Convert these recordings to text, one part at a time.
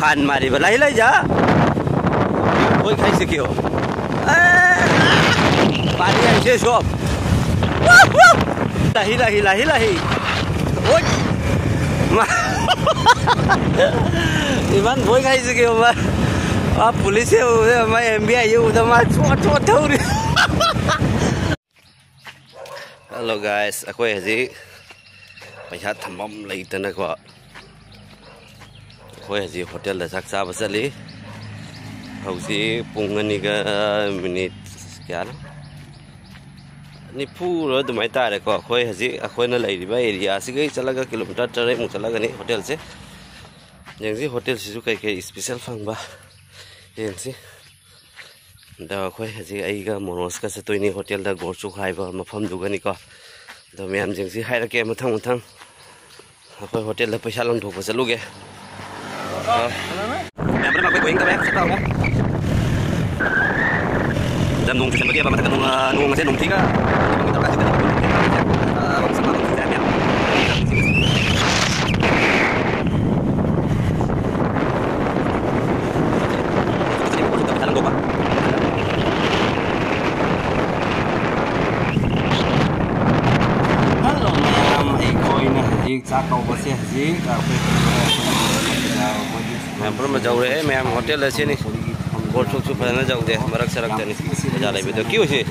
खान मारी लाई लाई जा कोई खाई सकियो पानी ऐसे सब हिला हिला हिला ही इमान कोई खाई सकियो police MBI udah macet tahu. Halo guys, aku Haji. Melihat tamam lagi tanah kok. Aku Haji hotel dah saksa besarli. Hausi pungan ni ke minit sekian. Ni pura tu mai tarik kok. Aku Haji, aku nak lagi di bawah area. Segi calaga kilometer tarik mungkin calaga ni hotel se. Yang si hotel si suka kayak special fang bah. Yang sih, dah aku Haji aiga monos ka satu ini hotel dah gorcuk hai bah, mafam juga ni kah. Dah macam yang sih hai lagi matang aku hotel dah pesa lang thok pasal luge. Yang berapa aku going ke setau kan? Dan nung kita bagi apa mata nung masih nung tiga, kita kasih tadi. Sama nung kita ni. Cakau bersih sih, memang jauh deh, memang hotel di sini, gorcuk supaya jauh deh, marak sarak jenis, jalan itu, kiu sih.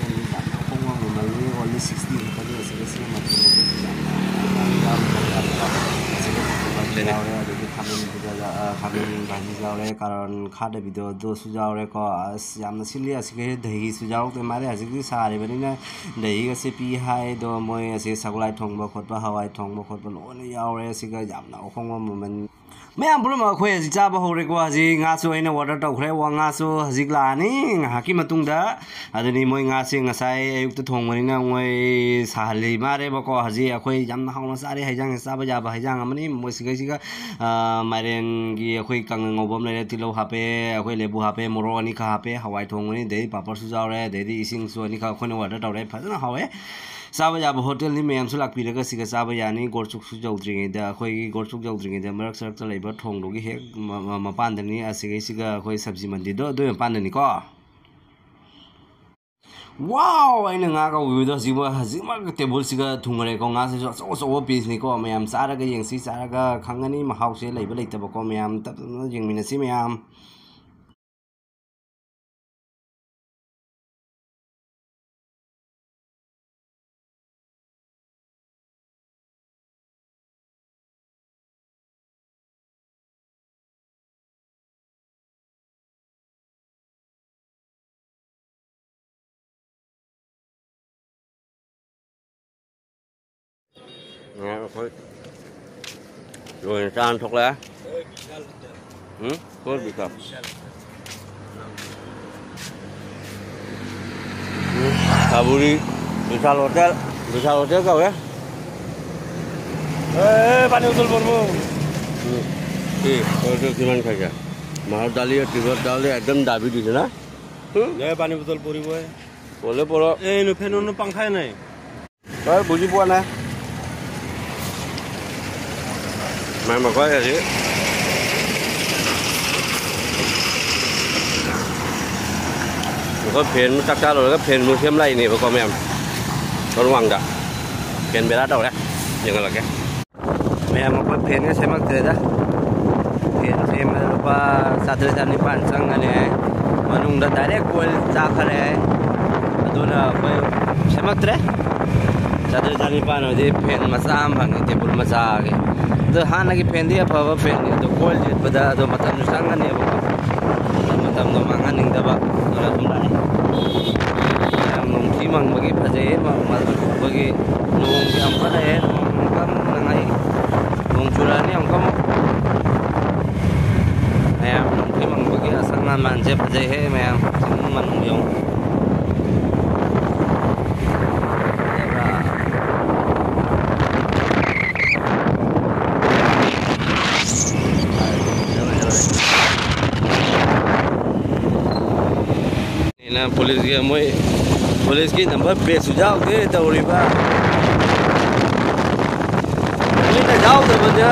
Karena kada video do sujau re ko yamna sili asike dahi sujau te mare asike sare bani na dahi ga se pi hai do moi asike sakulai thongba khotba hawai thongba khotba lone yaw re asike yamna okhongwa moment ma'am पुरम अखोय हजि चाबा हौरे को हजि ngasu aina order tawkhre wa ngasu hajik lani ngahaki matungda aduni moi ngase ngasai ayukta thongmani na moi sahali mare bako hajि akhoi yamna hauna sare haijang chaba jaba haijang amani moi sigai siga maren gi akhoi kang ngobom le tilo hape akhoi lebu hape moro ani kha hape hawai thongmani dei papar su jawre dei ising su ani kha khone order tawre phajana hawe Saba jaba hotel ni ma'am सुलाक पीरगा सिगा साबा यानी गोरचुक सु जौद्रिङै दा अखोई गोरचुक जौद्रिङै दा मरक सरक त लैबा थोंगलोगी हेक मपानदनी असिगै सिगा अखोई सब्जी मंडी दो मपानदनी को वाओ आइना nga का उइदो हजिमा टेबल सिगा थुंगरे को nga से सो पीस नि को मैम सारागा यंगसी सारागा खंगनी महाउ से लैबा लैतबा को मैम तब यंगमिनसी ma'am rồi san thuộc là có bị cặp Kaburi bisa hotel kau ya pani utul bormu hotel gimana saja mahal dali ya tiba dali एकदम दाबी di sana ya pani utul puri boleh polo nu fan nu pangkai nai buji puan na Memang kau ya sih. Kau pen tak tahu kau pen musim lain ni, kau memang. Kau ruang dah. Pen berat tahu dah. Jangan lagi. Memang kau pen ni semak terada. Pen semak lupa satu jam ni pancang ni. Manung dah direct kau cakar ni. Aduna kau semak terada. Satu jam ni pan ada pen masam bang, tebul masam. The Hana Pendi of our penny, the quality, but the Matam Sangan, Matam no Mangan in the back. I'm Timang Magi Pazay, Magi, no Yampare, no Churani, come. I am Timang Magi, Sangan Man, Jep, Jay, ma'am, Manung Young. Polis ki number पे सुझाव दे तौरीबा ini dah jauh tu benda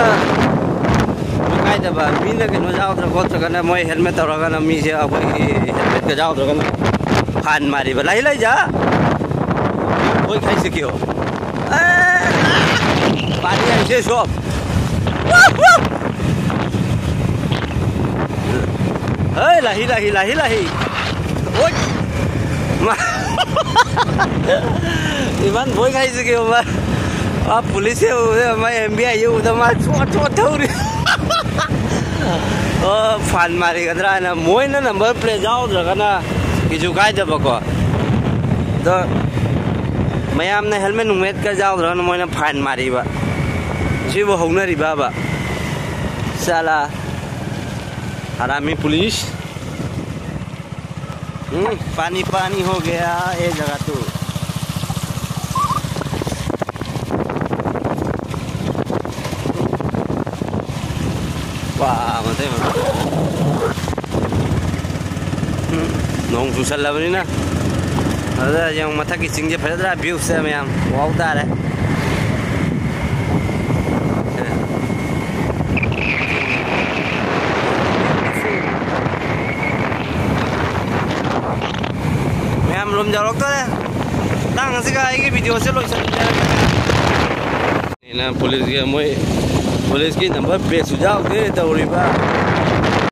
bukan कायदबा Meena कनो जाउद्र गोत्रगना मोय helmet तौरगना मीसे अखोई helmet का जाउद्रगना फान मारिबा लाई लाई जा कोई खाइ सकियो ए पानी आइसे सब ए लाही लाही लाही लाही ओइ इमान भोय खाइ सकियो मा आ पुलिस मैं एमबीआई ये उधर मार छोट थौरी फान मारी गदरा ना मोय ना नंबर प्लेट जाउद्रगना किजु कायदबको तो मयाम ने हेलमेट नुमेट का जाउद्रगना मोयना फान मारीबा सिबो हौनरिबाबा साला हरामी पुलिस पानी पानी हो गया ये जगह तो wah mantap nong susalabnina ada yang mata kicingnya pada view saya yang wow dah deh yang belum jauh tuh deh tang sih kayak video sih lo ini polis dia mau police की number पे सुझाव दे तो